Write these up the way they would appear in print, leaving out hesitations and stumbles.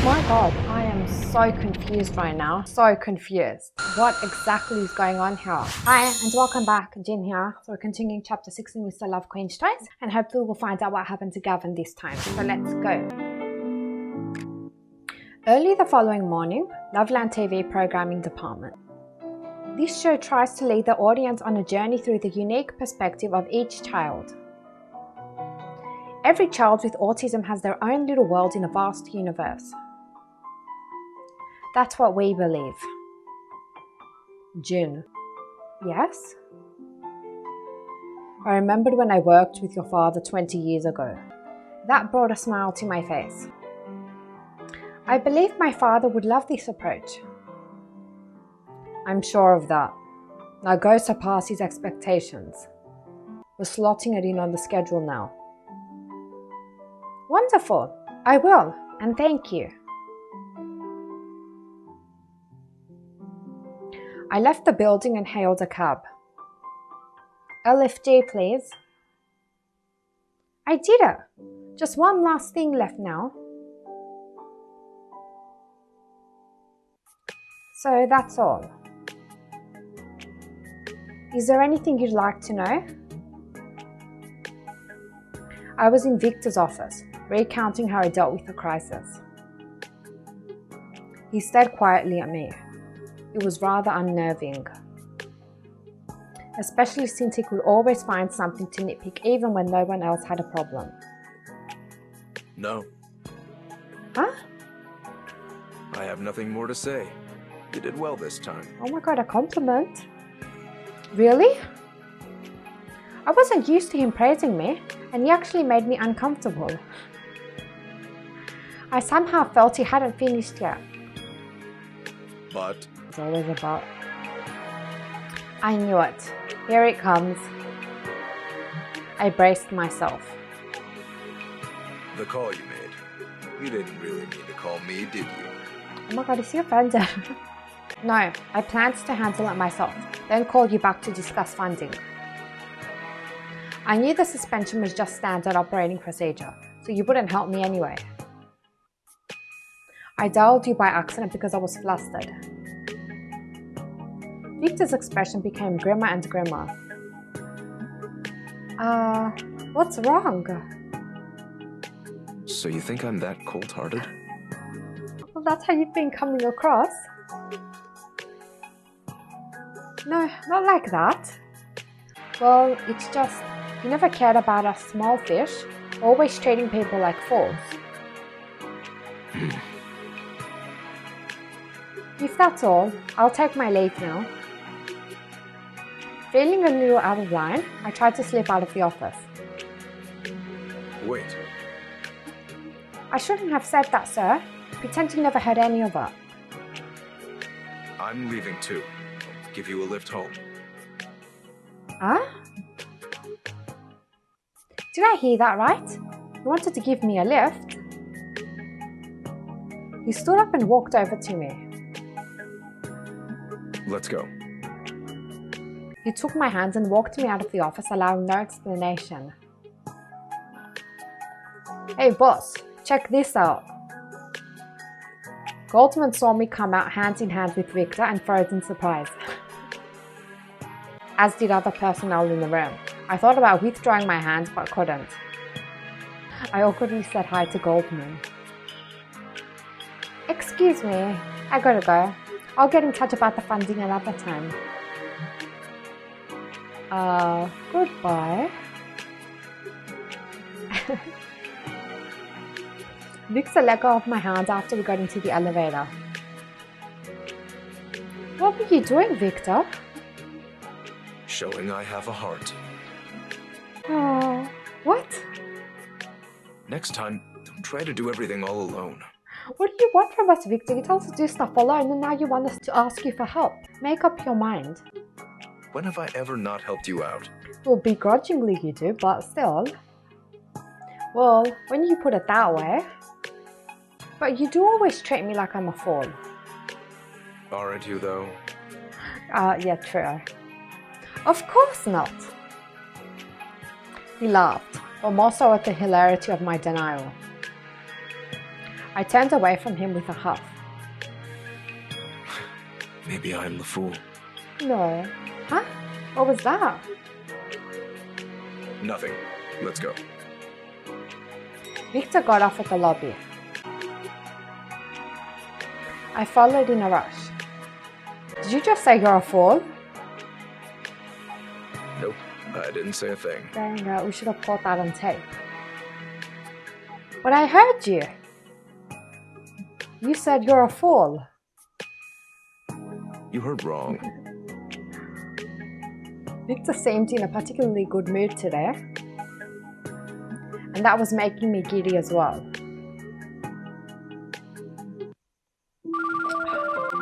My God, I am so confused right now. So confused. What exactly is going on here? Hi, and welcome back. Jin here. So we're continuing chapter 16 with the Love Queen Stories, and hopefully we'll find out what happened to Gavin this time. So let's go. Early the following morning, Loveland TV programming department. This show tries to lead the audience on a journey through the unique perspective of each child. Every child with autism has their own little world in a vast universe. That's what we believe. June. Yes? I remembered when I worked with your father 20 years ago. That brought a smile to my face. I believe my father would love this approach. I'm sure of that. Now go surpass his expectations. We're slotting it in on the schedule now. Wonderful. I will, and thank you. I left the building and hailed a cab. LFG, please. I did it. Just one last thing left now. So that's all. Is there anything you'd like to know? I was in Victor's office, recounting how I dealt with the crisis. He stared quietly at me. It was rather unnerving, especially since he could always find something to nitpick even when no one else had a problem. No. Huh? I have nothing more to say. You did well this time. Oh my God, a compliment? Really? I wasn't used to him praising me, and he actually made me uncomfortable. I somehow felt he hadn't finished yet. But? It's always about... I knew it. Here it comes. I braced myself. The call you made. You didn't really mean to call me, did you? Oh my God, is he offended? No, I planned to handle it myself, then call you back to discuss funding. I knew the suspension was just standard operating procedure, so you wouldn't help me anyway. I dialed you by accident because I was flustered. Victor's expression became grimmer and grimmer. What's wrong? So you think I'm that cold-hearted? Well, that's how you've been coming across. No, not like that. Well, it's just, you never cared about us small fish, always treating people like fools. If that's all, I'll take my leave now. Feeling a little out of line, I tried to slip out of the office. Wait. I shouldn't have said that, sir. Pretend you never heard any of it. I'm leaving too. Give you a lift home. Huh? Did I hear that right? You wanted to give me a lift? He stood up and walked over to me. Let's go. He took my hands and walked me out of the office, allowing no explanation. Hey boss, check this out. Goldman saw me come out hand in hand with Victor and froze in surprise. As did other personnel in the room. I thought about withdrawing my hand but couldn't. I awkwardly said hi to Goldman. Excuse me, I gotta go. I'll get in touch about the funding another time. Goodbye. Victor let go of my hand after we got into the elevator. What were you doing, Victor? Showing I have a heart. Oh, what? Next time, don't try to do everything all alone. What do you want from us, Victor? You told us to do stuff alone and now you want us to ask you for help. Make up your mind. When have I ever not helped you out? Well, begrudgingly you do, but still. Well, when you put it that way. But you do always treat me like I'm a fool. Aren't you, though? Yeah, true. Of course not. He laughed, but more so at the hilarity of my denial. I turned away from him with a huff. Maybe I'm the fool. No. Huh? What was that? Nothing. Let's go. Victor got off at the lobby. I followed in a rush. Did you just say you're a fool? Nope, I didn't say a thing. Dang, we should have caught that on tape. But I heard you. You said you're a fool. You heard wrong. Victor seemed in a particularly good mood today. And that was making me giddy as well.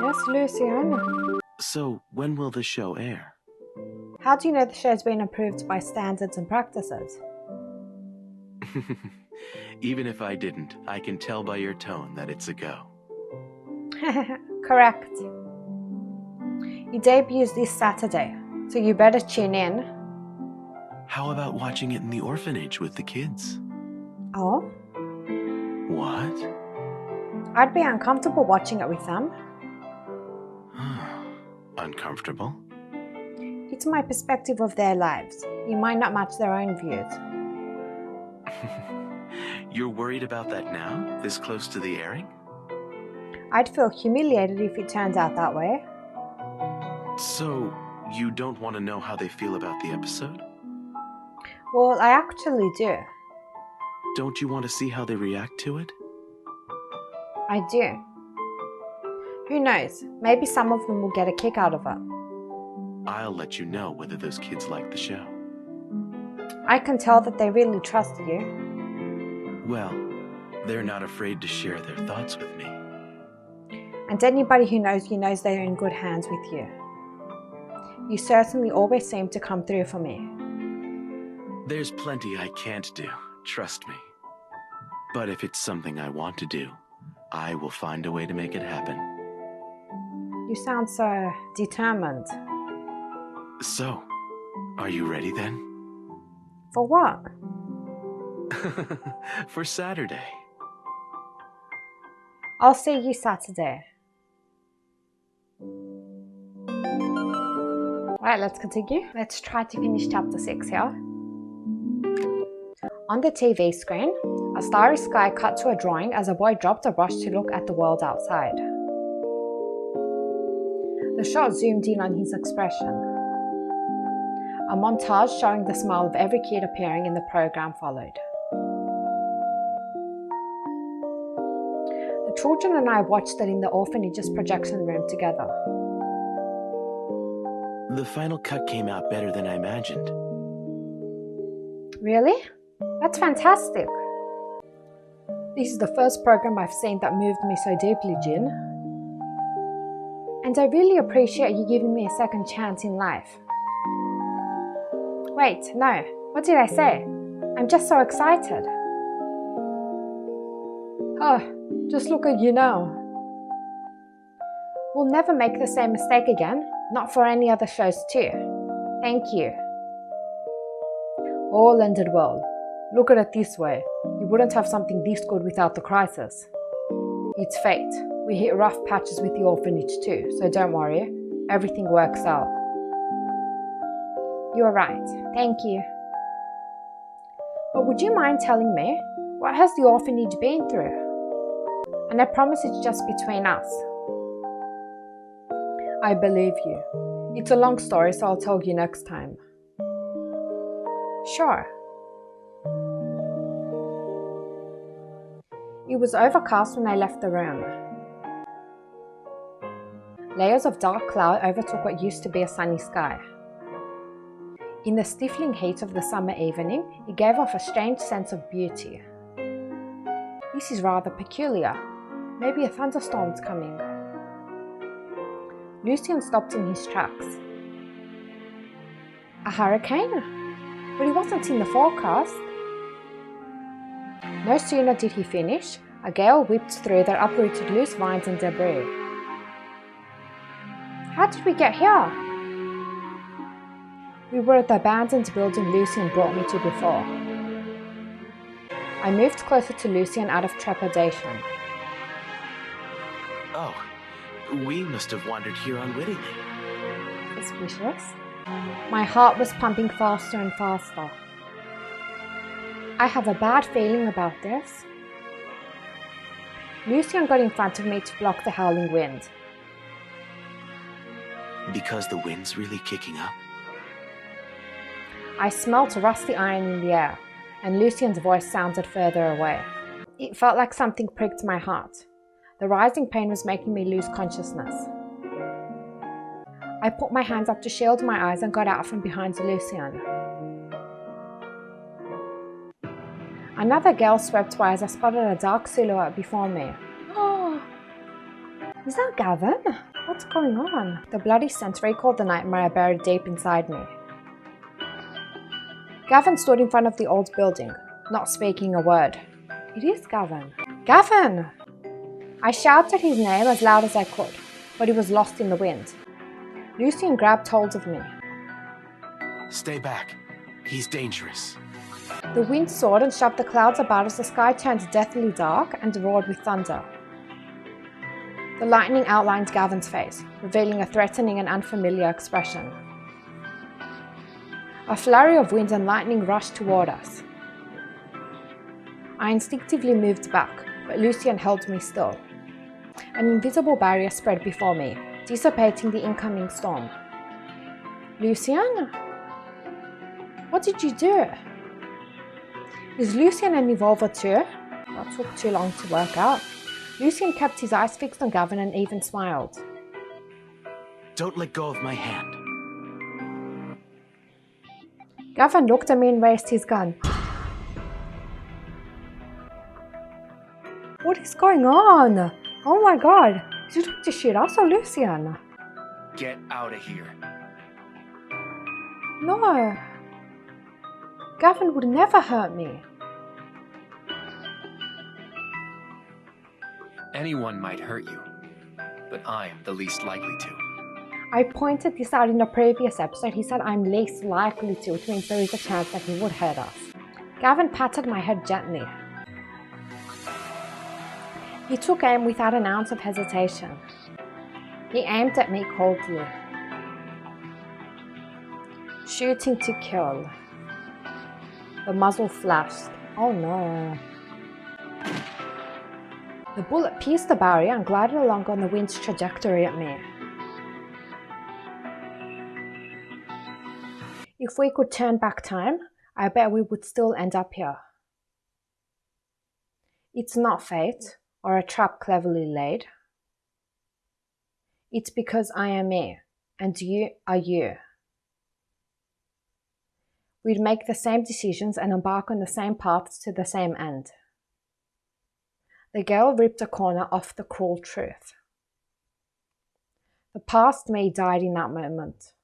Yes, Lucian. So, when will the show air? How do you know the show's been approved by standards and practices? Even if I didn't, I can tell by your tone that it's a go. Correct. It debuts this Saturday, so you better tune in. How about watching it in the orphanage with the kids? Oh? What? I'd be uncomfortable watching it with them. Uncomfortable? It's my perspective of their lives. You might not match their own views. You're worried about that now, this close to the airing? I'd feel humiliated if it turned out that way. So, you don't want to know how they feel about the episode? Well, I actually do. Don't you want to see how they react to it? I do. Who knows? Maybe some of them will get a kick out of it. I'll let you know whether those kids like the show. I can tell that they really trust you. Well, they're not afraid to share their thoughts with me. And anybody who knows you knows they're in good hands with you. You certainly always seem to come through for me. There's plenty I can't do, trust me. But if it's something I want to do, I will find a way to make it happen. You sound so determined. So, are you ready then? For what? For Saturday. I'll see you Saturday. Right, let's continue. Let's try to finish chapter 6 here. On the TV screen, a starry sky cut to a drawing as a boy dropped a brush to look at the world outside. The shot zoomed in on his expression. A montage showing the smile of every kid appearing in the program followed. The children and I watched it in the orphanage's projection room together. The final cut came out better than I imagined. Really? That's fantastic. This is the first program I've seen that moved me so deeply, Jin. And I really appreciate you giving me a second chance in life. Wait, no, what did I say? I'm just so excited. Oh, just look at you now. We'll never make the same mistake again, not for any other shows too. Thank you. All ended well. Look at it this way, you wouldn't have something this good without the crisis. It's fate. We hit rough patches with the orphanage too, so don't worry, everything works out. You're right, thank you. But would you mind telling me, what has the orphanage been through? And I promise it's just between us. I believe you. It's a long story, so I'll tell you next time. Sure. It was overcast when I left the room. Layers of dark cloud overtook what used to be a sunny sky. In the stifling heat of the summer evening, it gave off a strange sense of beauty. This is rather peculiar. Maybe a thunderstorm's coming. Lucian stopped in his tracks. A hurricane? But he wasn't in the forecast. No sooner did he finish, a gale whipped through that uprooted loose vines and debris. How did we get here? We were at the abandoned building Lucian brought me to before. I moved closer to Lucian out of trepidation. Oh, we must have wandered here unwittingly. Suspicious. My heart was pumping faster and faster. I have a bad feeling about this. Lucian got in front of me to block the howling wind. Because the wind's really kicking up? I smelt a rusty iron in the air, and Lucian's voice sounded further away. It felt like something pricked my heart. The rising pain was making me lose consciousness. I put my hands up to shield my eyes and got out from behind Lucian. Another gale swept by as I spotted a dark silhouette before me. Oh, is that Gavin? What's going on? The bloody scent recalled the nightmare I buried deep inside me. Gavin stood in front of the old building, not speaking a word. It is Gavin. Gavin! I shouted his name as loud as I could, but he was lost in the wind. Lucian grabbed hold of me. Stay back. He's dangerous. The wind soared and shoved the clouds about as the sky turned deathly dark and roared with thunder. The lightning outlined Gavin's face, revealing a threatening and unfamiliar expression. A flurry of wind and lightning rushed toward us. I instinctively moved back, but Lucian held me still. An invisible barrier spread before me, dissipating the incoming storm. Lucian? What did you do? Is Lucian an evolver too? That took too long to work out. Lucian kept his eyes fixed on Gavin and even smiled. Don't let go of my hand. Gavin looked at me and raised his gun. What is going on? Oh my god, is he trying to shoot us or Lucian? Get out of here. No. Gavin would never hurt me. Anyone might hurt you, but I'm the least likely to. I pointed this out in a previous episode. He said I'm least likely to, which means there is a chance that he would hurt us. Gavin patted my head gently. He took aim without an ounce of hesitation. He aimed at me coldly. Shooting to kill. The muzzle flashed. Oh no. The bullet pierced the barrier and glided along on the wind's trajectory at me. If we could turn back time, I bet we would still end up here. It's not fate or a trap cleverly laid. It's because I am me and you are you. We'd make the same decisions and embark on the same paths to the same end. The gale ripped a corner off the cruel truth. The past me died in that moment.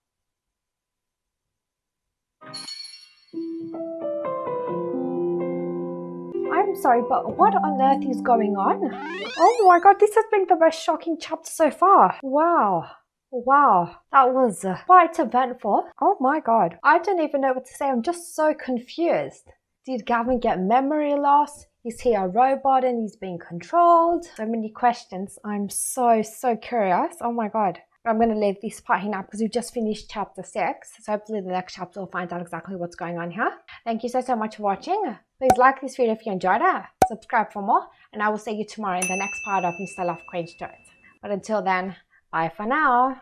I'm sorry, but what on earth is going on? Oh my god, this has been the most shocking chapter so far. Wow, that was quite eventful. Oh my god, I don't even know what to say. I'm just so confused. Did Gavin get memory loss? Is he a robot and he's being controlled? So many questions. I'm so curious. Oh my god. I'm going to leave this part here now because we've just finished chapter 6. So hopefully the next chapter will find out exactly what's going on here. Thank you so much for watching. Please like this video if you enjoyed it. Subscribe for more. And I will see you tomorrow in the next part of Mr. Love Queen Stories. But until then, bye for now.